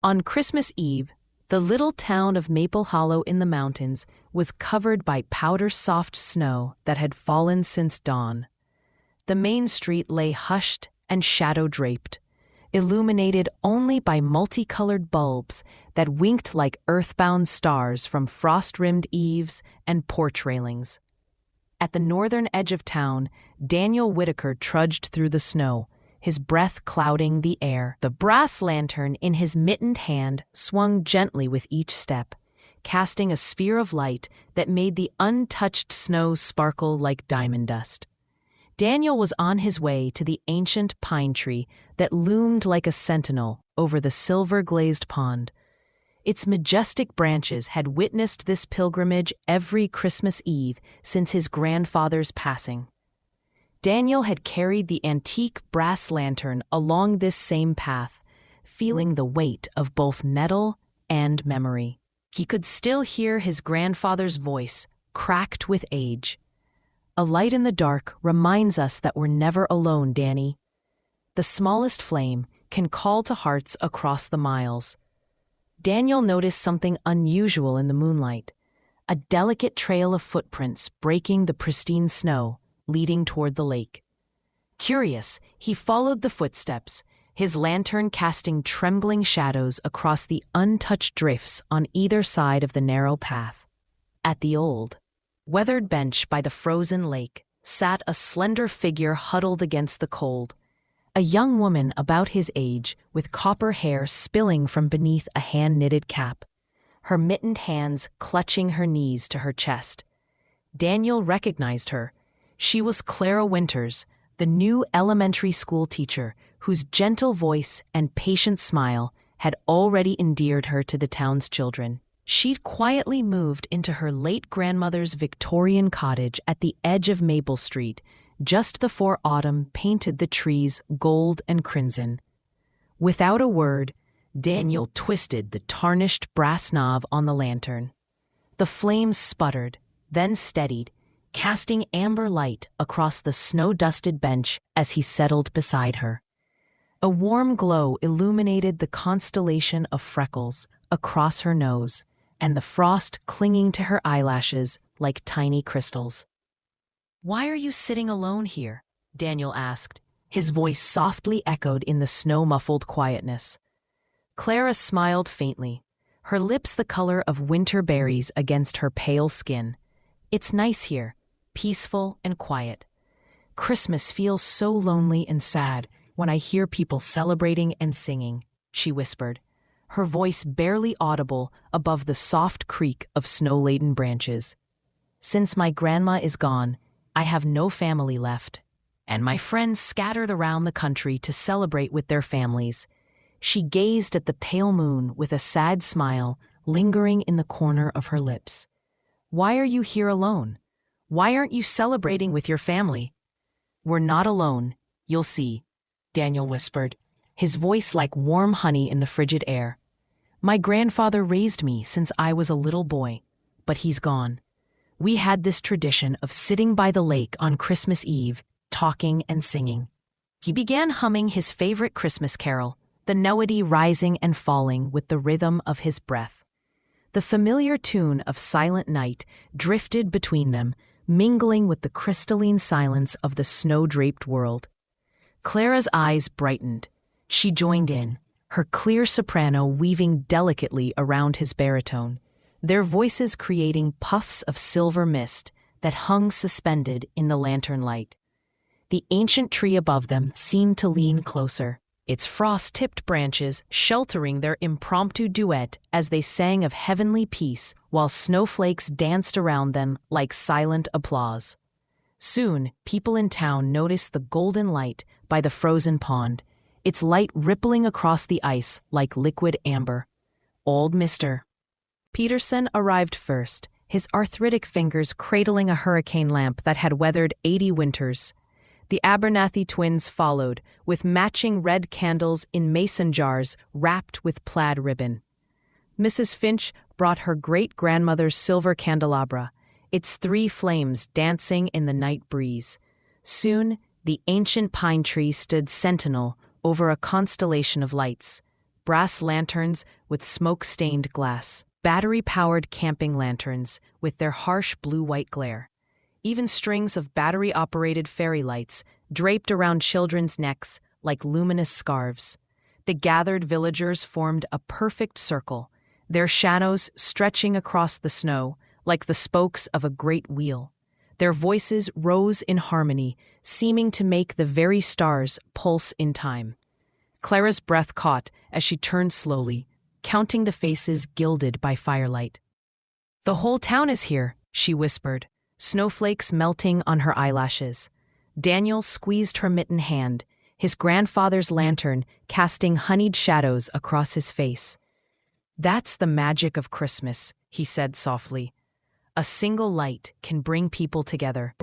On Christmas Eve, the little town of Maple Hollow in the mountains was covered by powder-soft snow that had fallen since dawn. The main street lay hushed and shadow-draped, illuminated only by multicolored bulbs that winked like earthbound stars from frost-rimmed eaves and porch railings. At the northern edge of town, Daniel Whitaker trudged through the snow, his breath clouding the air. The brass lantern in his mittened hand swung gently with each step, casting a sphere of light that made the untouched snow sparkle like diamond dust. Daniel was on his way to the ancient pine tree that loomed like a sentinel over the silver-glazed pond. Its majestic branches had witnessed this pilgrimage every Christmas Eve since his grandfather's passing. Daniel had carried the antique brass lantern along this same path, feeling the weight of both metal and memory. He could still hear his grandfather's voice, cracked with age. "A light in the dark reminds us that we're never alone, Danny. The smallest flame can call to hearts across the miles." Daniel noticed something unusual in the moonlight, a delicate trail of footprints breaking the pristine snow, leading toward the lake. Curious, he followed the footsteps, his lantern casting trembling shadows across the untouched drifts on either side of the narrow path. At the old, weathered bench by the frozen lake sat a slender figure huddled against the cold, a young woman about his age with copper hair spilling from beneath a hand-knitted cap, her mittened hands clutching her knees to her chest. Daniel recognized her. She was Clara Winters, the new elementary school teacher whose gentle voice and patient smile had already endeared her to the town's children. She'd quietly moved into her late grandmother's Victorian cottage at the edge of Maple Street, just before autumn painted the trees gold and crimson. Without a word, Daniel twisted the tarnished brass knob on the lantern. The flames sputtered, then steadied, casting amber light across the snow-dusted bench as he settled beside her. A warm glow illuminated the constellation of freckles across her nose, and the frost clinging to her eyelashes like tiny crystals. "Why are you sitting alone here?" Daniel asked. His voice softly echoed in the snow-muffled quietness. Clara smiled faintly, her lips the color of winter berries against her pale skin. "It's nice here, peaceful and quiet. Christmas feels so lonely and sad when I hear people celebrating and singing," she whispered, her voice barely audible above the soft creak of snow-laden branches. "Since my grandma is gone, I have no family left, and my friends scattered around the country to celebrate with their families." She gazed at the pale moon with a sad smile lingering in the corner of her lips. "Why are you here alone? Why aren't you celebrating with your family?" "We're not alone, you'll see," Daniel whispered, his voice like warm honey in the frigid air. "My grandfather raised me since I was a little boy, but he's gone. We had this tradition of sitting by the lake on Christmas Eve, talking and singing." He began humming his favorite Christmas carol, the melody rising and falling with the rhythm of his breath. The familiar tune of Silent Night drifted between them, mingling with the crystalline silence of the snow-draped world. Clara's eyes brightened. She joined in, her clear soprano weaving delicately around his baritone, their voices creating puffs of silver mist that hung suspended in the lantern light. The ancient tree above them seemed to lean closer, its frost-tipped branches sheltering their impromptu duet as they sang of heavenly peace while snowflakes danced around them like silent applause. Soon, people in town noticed the golden light by the frozen pond, its light rippling across the ice like liquid amber. Old Mr. Peterson arrived first, his arthritic fingers cradling a hurricane lamp that had weathered 80 winters. The Abernathy twins followed, with matching red candles in mason jars wrapped with plaid ribbon. Mrs. Finch brought her great-grandmother's silver candelabra, its 3 flames dancing in the night breeze. Soon, the ancient pine tree stood sentinel over a constellation of lights, brass lanterns with smoke-stained glass, battery-powered camping lanterns with their harsh blue-white glare, even strings of battery-operated fairy lights draped around children's necks like luminous scarves. The gathered villagers formed a perfect circle, their shadows stretching across the snow like the spokes of a great wheel. Their voices rose in harmony, seeming to make the very stars pulse in time. Clara's breath caught as she turned slowly, counting the faces gilded by firelight. "The whole town is here," she whispered, snowflakes melting on her eyelashes. Daniel squeezed her mittened hand, his grandfather's lantern casting honeyed shadows across his face. "That's the magic of Christmas," he said softly. "A single light can bring people together."